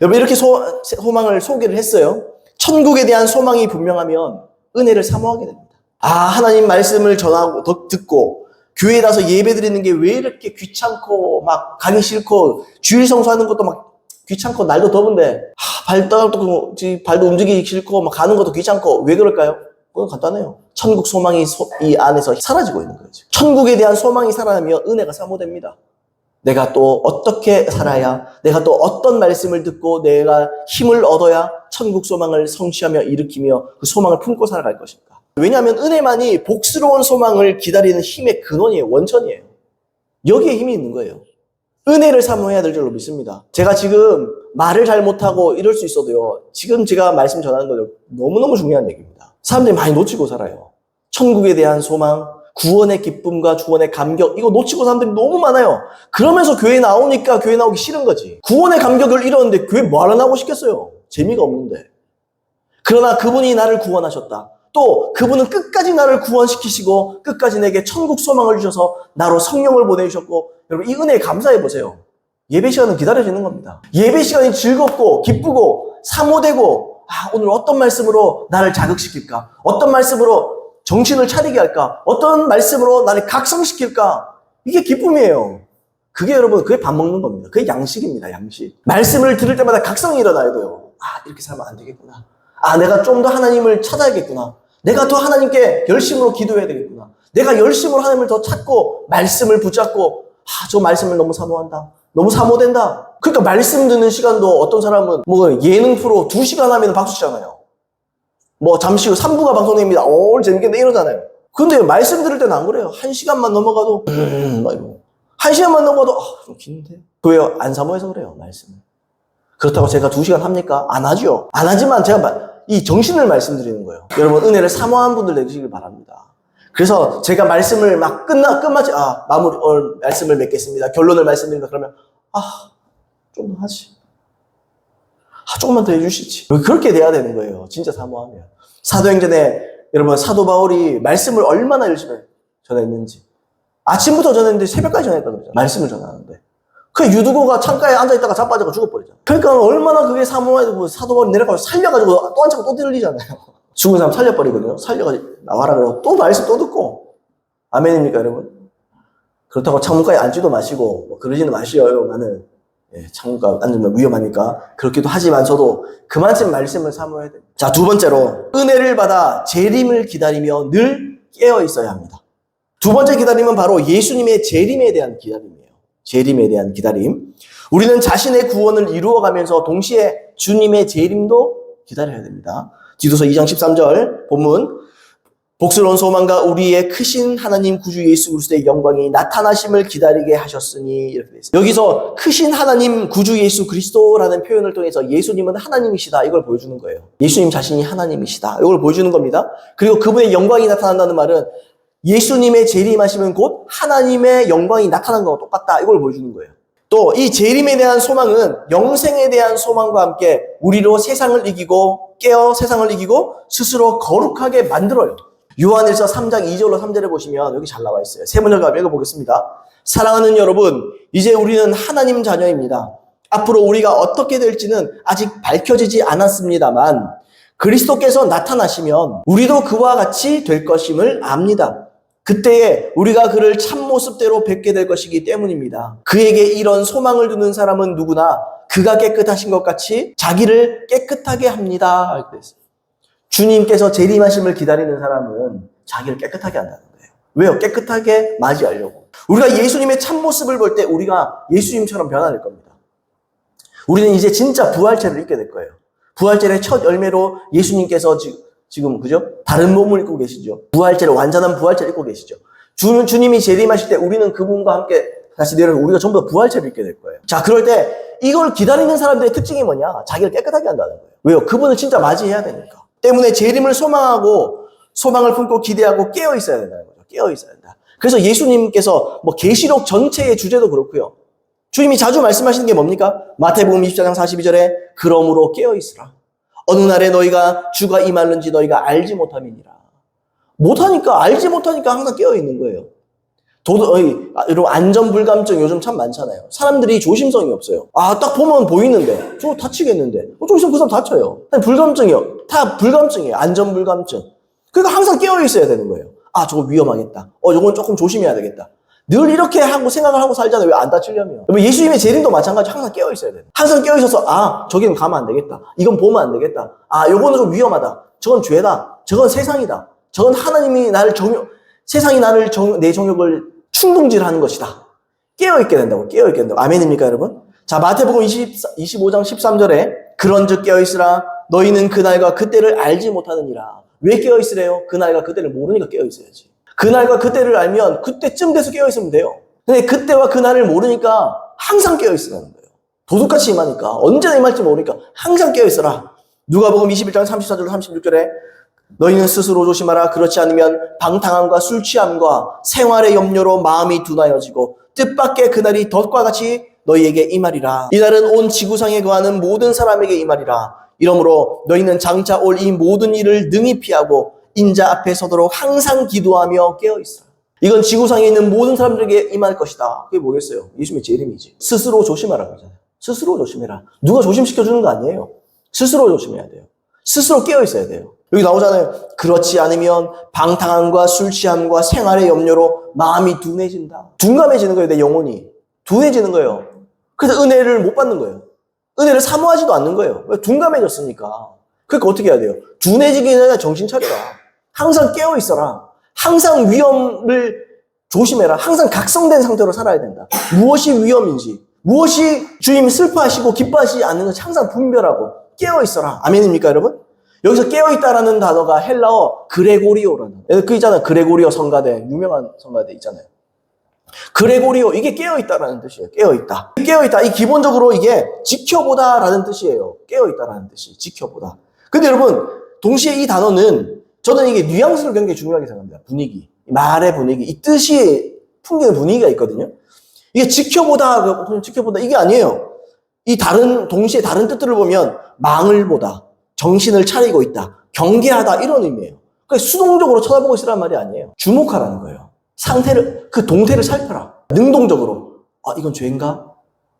여러분 이렇게 소망을 소개를 했어요. 천국에 대한 소망이 분명하면 은혜를 사모하게 됩니다. 하나님 말씀을 전하고 듣고 교회에 가서 예배 드리는 게 왜 이렇게 귀찮고 막 가기 싫고 주일 성수하는 것도 막 귀찮고 날도 더운데 발도 움직이기 싫고 막 가는 것도 귀찮고 왜 그럴까요? 그건 간단해요. 천국 소망이 이 안에서 사라지고 있는 거죠. 천국에 대한 소망이 살아나면 은혜가 사모됩니다. 내가 또 어떻게 살아야, 내가 또 어떤 말씀을 듣고 내가 힘을 얻어야 천국 소망을 성취하며 일으키며 그 소망을 품고 살아갈 것인가. 왜냐하면 은혜만이 복스러운 소망을 기다리는 힘의 근원이에요. 원천이에요. 여기에 힘이 있는 거예요. 은혜를 사모해야 될 줄로 믿습니다. 제가 지금 말을 잘 못하고 이럴 수 있어도요. 지금 제가 말씀 전하는 거죠. 너무너무 중요한 얘기입니다. 사람들이 많이 놓치고 살아요. 천국에 대한 소망, 구원의 기쁨과 구원의 감격, 이거 놓치고 사람들이 너무 많아요. 그러면서 교회 나오니까 교회 나오기 싫은 거지. 구원의 감격을 잃었는데 교회 뭐하러 나오고 싶겠어요? 재미가 없는데. 그러나 그분이 나를 구원하셨다. 또 그분은 끝까지 나를 구원시키시고 끝까지 내게 천국 소망을 주셔서 나로 성령을 보내주셨고, 여러분 이 은혜에 감사해 보세요. 예배 시간은 기다려지는 겁니다. 예배 시간이 즐겁고 기쁘고 사모되고, 오늘 어떤 말씀으로 나를 자극시킬까? 어떤 말씀으로 정신을 차리게 할까? 어떤 말씀으로 나를 각성시킬까? 이게 기쁨이에요. 그게 여러분, 그게 밥 먹는 겁니다. 그게 양식입니다, 양식. 말씀을 들을 때마다 각성이 일어나야 돼요. 이렇게 살면 안 되겠구나. 내가 좀 더 하나님을 찾아야겠구나. 내가 더 하나님께 열심으로 기도해야 되겠구나. 내가 열심으로 하나님을 더 찾고 말씀을 붙잡고, 저 말씀을 너무 사모한다. 너무 사모된다. 그러니까 말씀 듣는 시간도 어떤 사람은 예능 프로 2시간 하면 박수 치잖아요. 잠시 후 3부가 방송됩니다. 오늘 재밌겠네 이러잖아요. 근데 말씀 들을 때는 안 그래요. 1시간만 넘어가도 막 이러고. 1시간만 넘어가도 좀 긴데. 왜요? 안 사모해서 그래요, 말씀을. 그렇다고 제가 2시간 합니까? 안 하죠. 안 하지만 제가 이 정신을 말씀드리는 거예요. 여러분 은혜를 사모한 분들 되시길 바랍니다. 그래서 제가 말씀을 막 끝마치 마무리 오늘 말씀을 맺겠습니다. 결론을 말씀드립니다. 그러면 좀 더 하지. 조금만 더 해주시지. 그렇게 돼야 되는 거예요. 진짜 사모하면. 사도행전에 여러분 사도 바울이 말씀을 얼마나 열심히 전했는지. 아침부터 전했는데 새벽까지 전했다 그러잖아요. 말씀을 전하는데. 그 유두고가 창가에 앉아있다가 자빠져서 죽어버리잖아요. 그러니까 얼마나 그게 사모하고 사도 바울이 내려가서 살려가지고 또 앉아고 또 들리잖아요. 죽은 사람 살려버리거든요. 살려가지고 나와라 그러고 또 말씀 또 듣고. 아멘입니까 여러분? 그렇다고 창문가에 앉지도 마시고 그러지는 마시어요. 나는 창문가 앉으면 위험하니까 그렇기도 하지만서도 그만큼 말씀을 사모해야 됩니다. 자, 두 번째로 은혜를 받아 재림을 기다리며 늘 깨어 있어야 합니다. 두 번째 기다림은 바로 예수님의 재림에 대한 기다림이에요. 재림에 대한 기다림. 우리는 자신의 구원을 이루어가면서 동시에 주님의 재림도 기다려야 됩니다. 디도서 2장 13절 본문, 복스러운 소망과 우리의 크신 하나님 구주 예수 그리스도의 영광이 나타나심을 기다리게 하셨으니, 이렇게 되어 있습니다. 여기서 크신 하나님 구주 예수 그리스도라는 표현을 통해서 예수님은 하나님이시다, 이걸 보여주는 거예요. 예수님 자신이 하나님이시다, 이걸 보여주는 겁니다. 그리고 그분의 영광이 나타난다는 말은 예수님의 재림하시면 곧 하나님의 영광이 나타난 거와 똑같다, 이걸 보여주는 거예요. 또 이 재림에 대한 소망은 영생에 대한 소망과 함께 우리로 세상을 이기고 깨어 세상을 이기고 스스로 거룩하게 만들어요. 요한일서 3장 2절로 3절에 보시면 여기 잘 나와 있어요. 세 문제가 읽어보겠습니다. 사랑하는 여러분, 이제 우리는 하나님 자녀입니다. 앞으로 우리가 어떻게 될지는 아직 밝혀지지 않았습니다만 그리스도께서 나타나시면 우리도 그와 같이 될 것임을 압니다. 그때에 우리가 그를 참모습대로 뵙게 될 것이기 때문입니다. 그에게 이런 소망을 두는 사람은 누구나 그가 깨끗하신 것 같이 자기를 깨끗하게 합니다. 이렇게 됐어요. 주님께서 재림하심을 기다리는 사람은 자기를 깨끗하게 한다는 거예요. 왜요? 깨끗하게 맞이하려고. 우리가 예수님의 참모습을 볼 때 우리가 예수님처럼 변화될 겁니다. 우리는 이제 진짜 부활체를 입게 될 거예요. 부활체의 첫 열매로 예수님께서 지금 그죠? 다른 몸을 입고 계시죠. 부활체를, 완전한 부활체를 입고 계시죠. 주님이 재림하실 때 우리는 그분과 함께 다시 내려오는 우리가 전부 다 부활체를 입게 될 거예요. 자, 그럴 때 이걸 기다리는 사람들의 특징이 뭐냐? 자기를 깨끗하게 한다는 거예요. 왜요? 그분을 진짜 맞이해야 되니까. 때문에 재림을 소망하고 소망을 품고 기대하고 깨어 있어야 된다는 거죠. 깨어 있어야 된다. 그래서 예수님께서 계시록 전체의 주제도 그렇고요. 주님이 자주 말씀하시는 게 뭡니까? 마태복음 24장 42절에 그러므로 깨어 있으라. 어느 날에 너희가 주가 임하는지 너희가 알지 못함이니라. 알지 못하니까 항상 깨어 있는 거예요. 여러분 안전불감증 요즘 참 많잖아요. 사람들이 조심성이 없어요. 딱 보면 보이는데 저 다치겠는데 좀 있으면 그 사람 다쳐요. 불감증이요. 다 불감증이에요. 안전불감증. 그러니까 항상 깨어 있어야 되는 거예요. 저거 위험하겠다. 저건 조금 조심해야 되겠다. 늘 이렇게 하고 생각을 하고 살잖아요. 왜 안 다치려면. 예수님의 재림도 마찬가지. 항상 깨어 있어야 돼요. 항상 깨어 있어서 저기는 가면 안 되겠다. 이건 보면 안 되겠다. 요거는 좀 위험하다. 저건 죄다. 저건 세상이다. 저건 하나님이 세상이 내 정욕을 충동질하는 것이다. 깨어있게 된다고. 깨어있게 된다고. 아멘입니까 여러분? 자, 마태복음 25장 13절에 그런즉 깨어있으라. 너희는 그날과 그때를 알지 못하느니라. 왜 깨어있으래요? 그날과 그때를 모르니까 깨어있어야지. 그날과 그때를 알면 그때쯤 돼서 깨어있으면 돼요. 근데 그때와 그날을 모르니까 항상 깨어있으라는 거예요. 도둑같이 임하니까 언제나 임할지 모르니까 항상 깨어있어라. 누가복음 21장 34절 36절에 너희는 스스로 조심하라. 그렇지 않으면 방탕함과 술 취함과 생활의 염려로 마음이 둔하여지고 뜻밖의 그날이 덫과 같이 너희에게 임하리라. 이날은 온 지구상에 거하는 모든 사람에게 임하리라. 이러므로 너희는 장차 올 이 모든 일을 능히 피하고 인자 앞에 서도록 항상 기도하며 깨어있으라. 이건 지구상에 있는 모든 사람들에게 임할 것이다. 그게 뭐겠어요? 예수님의 재림이지. 스스로 조심하라 그러잖아요. 스스로 조심해라. 누가 조심시켜주는 거 아니에요. 스스로 조심해야 돼요. 스스로 깨어있어야 돼요. 여기 나오잖아요. 그렇지 않으면 방탕함과 술 취함과 생활의 염려로 마음이 둔해진다. 둔감해지는 거예요. 내 영혼이. 둔해지는 거예요. 그래서 은혜를 못 받는 거예요. 은혜를 사모하지도 않는 거예요. 왜? 둔감해졌으니까. 그러니까 어떻게 해야 돼요? 둔해지기 전에 정신 차려라. 항상 깨어있어라. 항상 위험을 조심해라. 항상 각성된 상태로 살아야 된다. 무엇이 위험인지, 무엇이 주님이 슬퍼하시고 기뻐하시지 않는 것이 항상 분별하고 깨어있어라. 아멘입니까, 여러분? 여기서 깨어있다라는 단어가 헬라어 그레고리오라는, 그 있잖아요. 그레고리오 성가대, 유명한 성가대 있잖아요. 그레고리오, 이게 깨어있다라는 뜻이에요. 깨어있다. 깨어있다. 이 기본적으로 이게 지켜보다라는 뜻이에요. 깨어있다라는 뜻이 지켜보다. 근데 여러분, 동시에 이 단어는 저는 이게 뉘앙스를 굉장히 중요하게 생각합니다. 분위기. 말의 분위기. 이 뜻이 풍기는 분위기가 있거든요. 이게 지켜보다, 지켜보다, 이게 아니에요. 동시에 다른 뜻들을 보면 망을 보다, 정신을 차리고 있다, 경계하다, 이런 의미예요. 그러니까 수동적으로 쳐다보고 있으라는 말이 아니에요. 주목하라는 거예요. 상태를, 그 동태를 살펴라. 능동적으로. 이건 죄인가?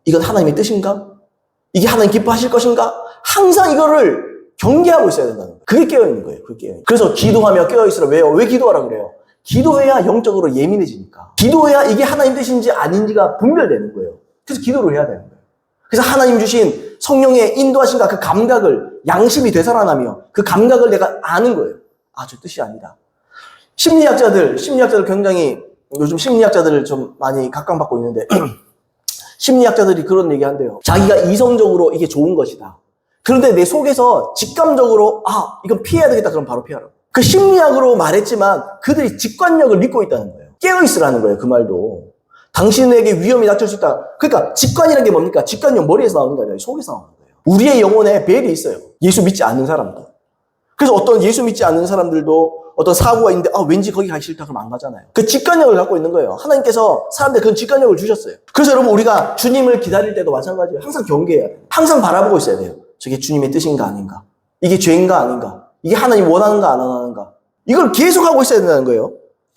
이건 하나님의 뜻인가? 이게 하나님 기뻐하실 것인가? 항상 이거를 경계하고 있어야 된다는 거예요. 그게 깨어있는 거예요. 그게 깨어있는 거예요. 그래서 기도하며 깨어있으라. 왜요? 왜 기도하라 그래요? 기도해야 영적으로 예민해지니까. 기도해야 이게 하나님 뜻인지 아닌지가 분별되는 거예요. 그래서 기도를 해야 되는 거예요. 그래서 하나님 주신 성령의 인도하신가 그 감각을 양심이 되살아나며 그 감각을 내가 아는 거예요. 저 뜻이 아니다. 심리학자들 굉장히 요즘 심리학자들을 좀 많이 각광받고 있는데 심리학자들이 그런 얘기 한대요. 자기가 이성적으로 이게 좋은 것이다. 그런데 내 속에서 직감적으로 이건 피해야 되겠다. 그럼 바로 피하라고. 그 심리학으로 말했지만 그들이 직관력을 믿고 있다는 거예요. 깨어있으라는 거예요. 그 말도. 당신에게 위험이 닥칠 수 있다. 그러니까 직관이라는 게 뭡니까? 직관력 머리에서 나오는 게 아니라 속에서 나오는 거예요. 우리의 영혼에 벨이 있어요. 예수 믿지 않는 사람들. 그래서 어떤 예수 믿지 않는 사람들도 어떤 사고가 있는데 왠지 거기 가기 싫다 그러면 안 가잖아요. 그 직관력을 갖고 있는 거예요. 하나님께서 사람들에 그런 직관력을 주셨어요. 그래서 여러분 우리가 주님을 기다릴 때도 마찬가지예요. 항상 경계해야 돼요. 항상 바라보고 있어야 돼요. 저게 주님의 뜻인가 아닌가? 이게 죄인가 아닌가? 이게 하나님 원하는가 안 원하는가? 이걸 계속하고 있어야 된다는 거예요.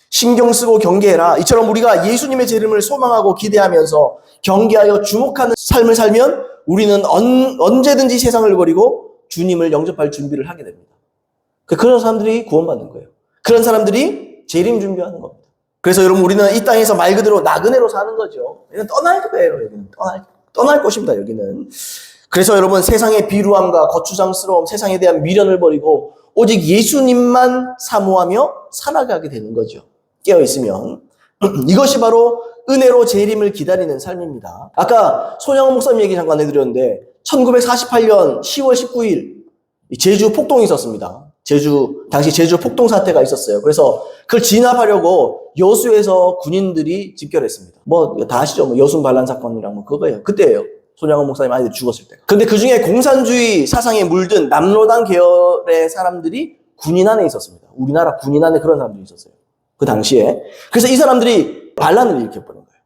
신경 쓰고 경계해라. 이처럼 우리가 예수님의 재림을 소망하고 기대하면서 경계하여 주목하는 삶을 살면 우리는 언제든지 세상을 버리고 주님을 영접할 준비를 하게 됩니다. 그런 사람들이 구원받는 거예요. 그런 사람들이 재림 준비하는 겁니다. 그래서 여러분 우리는 이 땅에서 말 그대로 나그네로 사는 거죠. 여기는 떠날 거예요. 여기는 떠날 것입니다. 여기는. 그래서 여러분 세상의 비루함과 거추장스러움, 세상에 대한 미련을 버리고 오직 예수님만 사모하며 살아가게 되는 거죠. 깨어있으면. 이것이 바로 은혜로 재림을 기다리는 삶입니다. 아까 손양원 목사님 얘기 잠깐 해드렸는데 1948년 10월 19일 제주 폭동이 있었습니다. 당시 제주 폭동 사태가 있었어요. 그래서 그걸 진압하려고 여수에서 군인들이 집결했습니다. 다 아시죠? 여순 반란 사건이랑 그거예요. 그때예요. 손양원 목사님 아이들이 죽었을 때가. 근데 그 중에 공산주의 사상에 물든 남로당 계열의 사람들이 군인 안에 있었습니다. 우리나라 군인 안에 그런 사람들이 있었어요. 그 당시에. 그래서 이 사람들이 반란을 일으켜버린 거예요.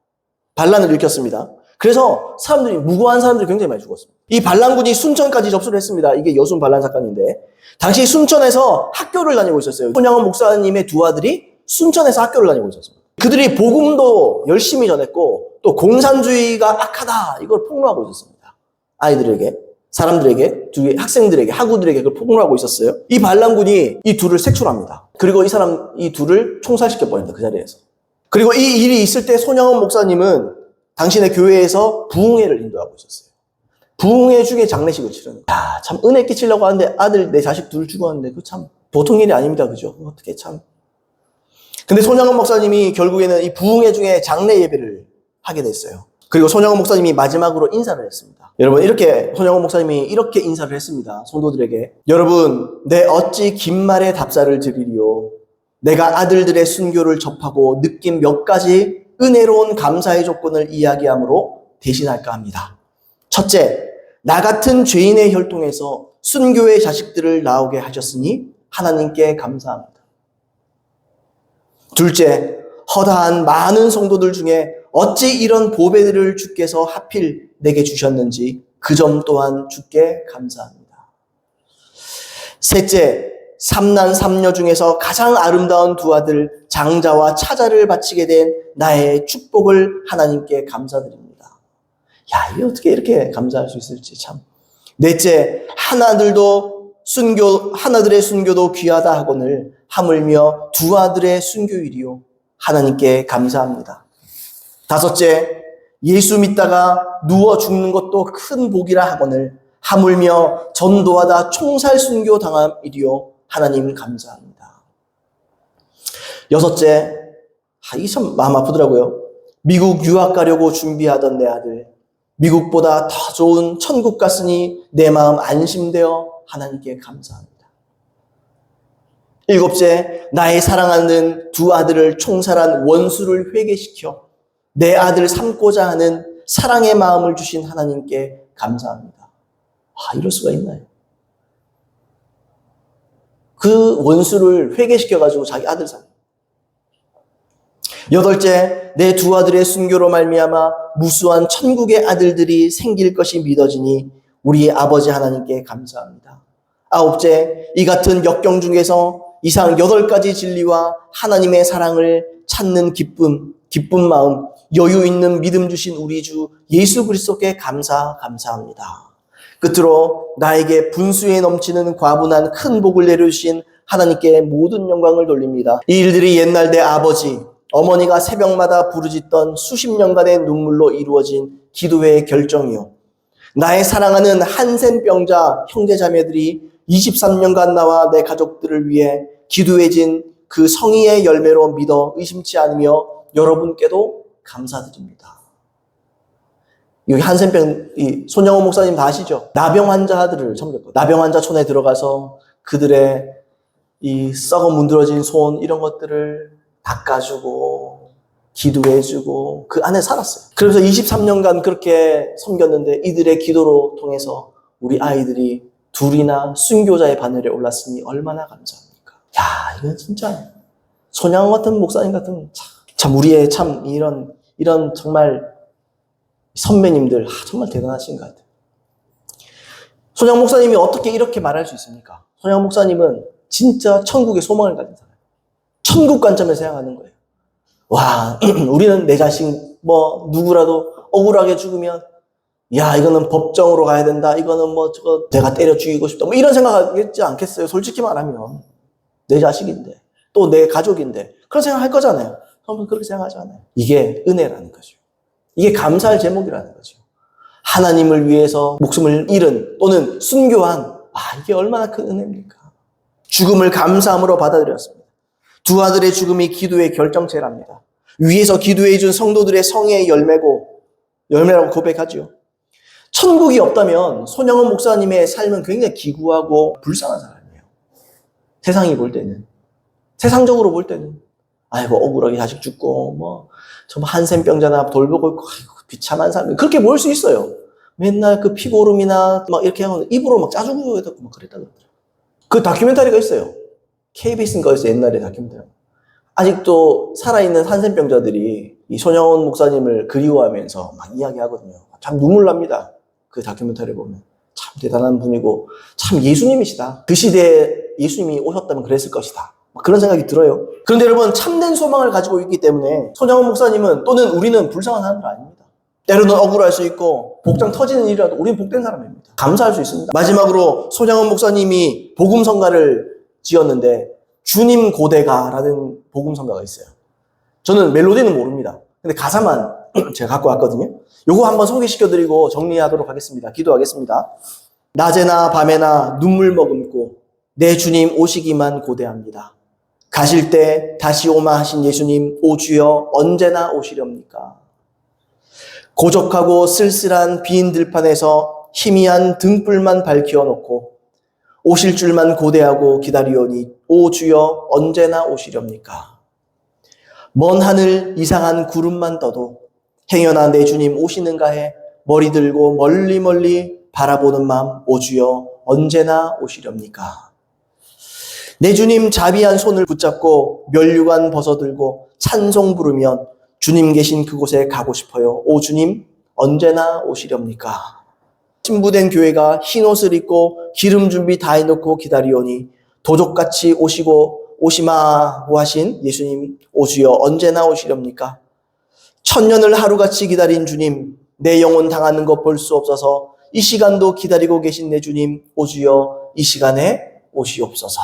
반란을 일으켰습니다. 그래서 무고한 사람들이 굉장히 많이 죽었습니다. 이 반란군이 순천까지 접수를 했습니다. 이게 여순 반란 사건인데 당시 순천에서 학교를 다니고 있었어요. 손양원 목사님의 두 아들이 순천에서 학교를 다니고 있었습니다. 그들이 복음도 열심히 전했고 또 공산주의가 악하다 이걸 폭로하고 있었습니다. 아이들에게, 사람들에게, 학생들에게, 학우들에게 그걸 폭로하고 있었어요. 이 반란군이 이 둘을 색출합니다. 그리고 이 둘을 총살시켜버립니다. 그 자리에서. 그리고 이 일이 있을 때 손양원 목사님은 당신의 교회에서 부흥회를 인도하고 있었어요. 부흥회 중에 장례식을 치르는. 참 은혜 끼치려고 하는데 아들, 내 자식 둘 죽었는데 그 참 보통 일이 아닙니다. 그죠? 어떻게 참. 근데 손양원 목사님이 결국에는 이 부흥회 중에 장례 예배를 하게 됐어요. 그리고 손양원 목사님이 마지막으로 인사를 했습니다. 여러분 손양원 목사님이 이렇게 인사를 했습니다. 성도들에게. 여러분, 내 어찌 긴 말에 답사를 드리리요. 내가 아들들의 순교를 접하고 느낀 몇 가지 은혜로운 감사의 조건을 이야기함으로 대신할까 합니다. 첫째, 나 같은 죄인의 혈통에서 순교의 자식들을 나오게 하셨으니 하나님께 감사합니다. 둘째, 허다한 많은 성도들 중에 어찌 이런 보배들을 주께서 하필 내게 주셨는지 그 점 또한 주께 감사합니다. 셋째, 삼난 삼녀 중에서 가장 아름다운 두 아들 장자와 차자를 바치게 된 나의 축복을 하나님께 감사드립니다. 야, 이게 어떻게 이렇게 감사할 수 있을지 참. 넷째, 하나들의 순교도 귀하다 하거늘 하물며 두 아들의 순교일이요 하나님께 감사합니다. 다섯째, 예수 믿다가 누워 죽는 것도 큰 복이라 하거늘 하물며 전도하다 총살 순교 당함이리요 하나님 감사합니다. 여섯째, 이게 참 마음 아프더라고요. 미국 유학 가려고 준비하던 내 아들, 미국보다 더 좋은 천국 갔으니 내 마음 안심되어 하나님께 감사합니다. 일곱째, 나의 사랑하는 두 아들을 총살한 원수를 회개시켜 내 아들 삼고자 하는 사랑의 마음을 주신 하나님께 감사합니다. 이럴 수가 있나요? 그 원수를 회개시켜가지고 자기 아들 삼. 여덟째, 내 두 아들의 순교로 말미암아 무수한 천국의 아들들이 생길 것이 믿어지니 우리 아버지 하나님께 감사합니다. 아홉째, 이 같은 역경 중에서 이상 8가지 진리와 하나님의 사랑을 찾는 기쁜 마음, 여유 있는 믿음 주신 우리 주 예수 그리스도께 감사합니다. 끝으로 나에게 분수에 넘치는 과분한 큰 복을 내려주신 하나님께 모든 영광을 돌립니다. 이 일들이 옛날 내 아버지, 어머니가 새벽마다 부르짖던 수십 년간의 눈물로 이루어진 기도의 결정이요. 나의 사랑하는 한센병자 형제자매들이 23년간 나와 내 가족들을 위해 기도해진 그 성의의 열매로 믿어 의심치 않으며 여러분께도 감사드립니다. 여기 한센병, 손영호 목사님 다 아시죠? 나병 환자들을 섬겼고, 나병 환자촌에 들어가서 그들의 이 썩어 문드러진 손, 이런 것들을 닦아주고, 기도해주고, 그 안에 살았어요. 그래서 23년간 그렇게 섬겼는데, 이들의 기도로 통해서 우리 아이들이 둘이나 순교자의 바늘에 올랐으니 얼마나 감사합니까? 야, 이건 진짜, 손양호 같은 목사님 같은, 참, 우리의 참, 이런 정말, 선배님들 정말 대단하신 것 같아요. 손양 목사님이 어떻게 이렇게 말할 수 있습니까? 손양 목사님은 진짜 천국의 소망을 가진 사람. 천국 관점에서 생각하는 거예요. 와, 우리는 내 자식 누구라도 억울하게 죽으면 이거는 법정으로 가야 된다. 이거는 저거 내가 때려 죽이고 싶다. 이런 생각하겠지 않겠어요? 솔직히 말하면 내 자식인데 또 내 가족인데 그런 생각할 거잖아요. 여러분 그렇게 생각하지 않아요. 이게 은혜라는 거죠. 이게 감사할 제목이라는 거죠. 하나님을 위해서 목숨을 잃은 또는 순교한 이게 얼마나 큰 은혜입니까? 죽음을 감사함으로 받아들였습니다. 두 아들의 죽음이 기도의 결정체랍니다. 위에서 기도해 준 성도들의 성의의 열매라고 고백하죠. 천국이 없다면 손영원 목사님의 삶은 굉장히 기구하고 불쌍한 사람이에요. 세상적으로 볼 때는 억울하게 자식 죽고 정말 한센병자나 돌보고 있고 비참한 사람 그렇게 보일 수 있어요. 맨날 그 피고름이나 이렇게 하고 입으로 짜주고 그랬다 그러더라고요. 그 다큐멘터리가 있어요. KBS인가 있어요. 옛날에 다큐멘터리. 아직도 살아있는 한센병자들이 이 손영원 목사님을 그리워하면서 이야기하거든요. 참 눈물 납니다. 그 다큐멘터리 보면 참 대단한 분이고 참 예수님이시다. 그 시대에 예수님이 오셨다면 그랬을 것이다. 그런 생각이 들어요. 그런데 여러분 참된 소망을 가지고 있기 때문에 손영원 목사님은 또는 우리는 불쌍한 사람들 아닙니다. 때로는 억울할 수 있고 복장 터지는 일이라도 우리는 복된 사람입니다. 감사할 수 있습니다. 마지막으로 손영원 목사님이 복음성가를 지었는데 주님 고대가라는 복음성가가 있어요. 저는 멜로디는 모릅니다. 근데 가사만 제가 갖고 왔거든요. 요거 한번 소개시켜드리고 정리하도록 하겠습니다. 기도하겠습니다. 낮에나 밤에나 눈물 머금고 내 주님 오시기만 고대합니다. 가실 때 다시 오마 하신 예수님, 오 주여 언제나 오시렵니까? 고적하고 쓸쓸한 빈 들판에서 희미한 등불만 밝혀 놓고 오실 줄만 고대하고 기다리오니 오 주여 언제나 오시렵니까? 먼 하늘 이상한 구름만 떠도 행여나 내 주님 오시는가 해 머리 들고 멀리 멀리 바라보는 마음, 오 주여 언제나 오시렵니까? 내 주님 자비한 손을 붙잡고 면류관 벗어들고 찬송 부르면 주님 계신 그곳에 가고 싶어요. 오 주님 언제나 오시렵니까? 신부된 교회가 흰 옷을 입고 기름 준비 다 해놓고 기다리오니 도적같이 오시마고 하신 예수님, 오 주여 언제나 오시렵니까? 천년을 하루같이 기다린 주님, 내 영혼 당하는 것 볼 수 없어서 이 시간도 기다리고 계신 내 주님, 오 주여 이 시간에 오시옵소서.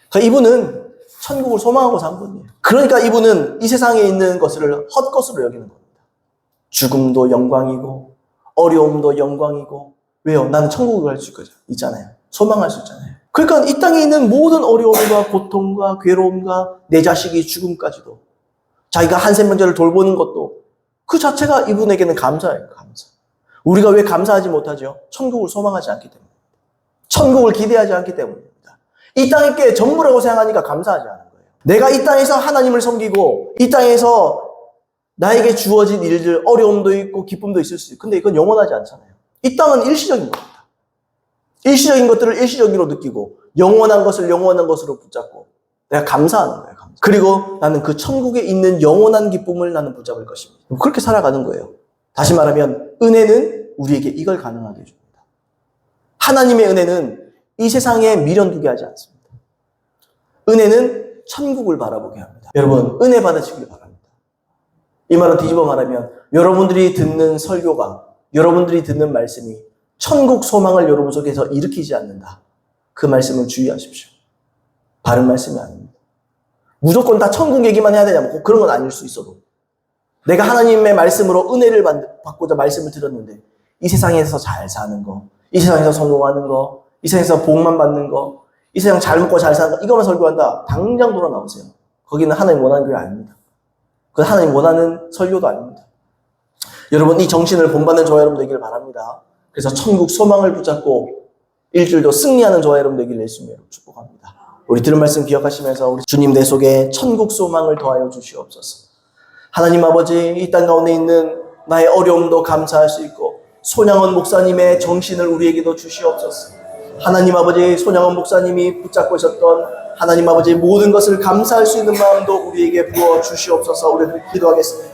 그러니까 이분은 천국을 소망하고 산 분이에요. 그러니까 이분은 이 세상에 있는 것을 헛것으로 여기는 겁니다. 죽음도 영광이고 어려움도 영광이고. 왜요? 나는 천국을 갈 수 있잖아요. 소망할 수 있잖아요. 그러니까 이 땅에 있는 모든 어려움과 고통과 괴로움과 내 자식이 죽음까지도 자기가 한센명제를 돌보는 것도 그 자체가 이분에게는 감사예요. 감사. 우리가 왜 감사하지 못하죠? 천국을 소망하지 않기 때문입니다. 천국을 기대하지 않기 때문입니다. 이 땅이 게 전부라고 생각하니까 감사하지 않은 거예요. 내가 이 땅에서 하나님을 섬기고 이 땅에서 나에게 주어진 일들, 어려움도 있고 기쁨도 있을 수 있고, 근데 이건 영원하지 않잖아요. 이 땅은 일시적인 겁니다. 일시적인 것들을 일시적으로 느끼고 영원한 것을 영원한 것으로 붙잡고 내가 감사하는 거예요. 감사. 그리고 나는 그 천국에 있는 영원한 기쁨을 나는 붙잡을 것입니다. 그렇게 살아가는 거예요. 다시 말하면 은혜는 우리에게 이걸 가능하게 해줍니다. 하나님의 은혜는 이 세상에 미련두게 하지 않습니다. 은혜는 천국을 바라보게 합니다. 여러분, 은혜 받으시길 바랍니다. 이 말을 뒤집어 말하면 여러분들이 듣는 설교가, 여러분들이 듣는 말씀이 천국 소망을 여러분 속에서 일으키지 않는다. 그 말씀을 주의하십시오. 바른 말씀이 아닙니다. 무조건 다 천국 얘기만 해야 되냐, 뭐 그런 건 아닐 수 있어도. 내가 하나님의 말씀으로 은혜를 받고자 말씀을 들었는데 이 세상에서 잘 사는 거, 이 세상에서 성공하는 거, 이 세상에서 복만 받는 거, 이 세상 잘 먹고 잘 사는 거, 이거만 설교한다. 당장 돌아 나오세요. 거기는 하나님 원하는 교회 아닙니다. 그건 하나님 원하는 설교도 아닙니다. 여러분, 이 정신을 본받는 저와 여러분 되기를 바랍니다. 그래서 천국 소망을 붙잡고 일주일도 승리하는 저와 여러분 되기를 예수님으로 축복합니다. 우리 들은 말씀 기억하시면서 우리 주님 내 속에 천국 소망을 더하여 주시옵소서. 하나님 아버지, 이 땅 가운데 있는 나의 어려움도 감사할 수 있고 손양원 목사님의 정신을 우리에게도 주시옵소서. 하나님 아버지, 손양원 목사님이 붙잡고 있었던 하나님 아버지 모든 것을 감사할 수 있는 마음도 우리에게 부어 주시옵소서. 우리는 기도하겠습니다.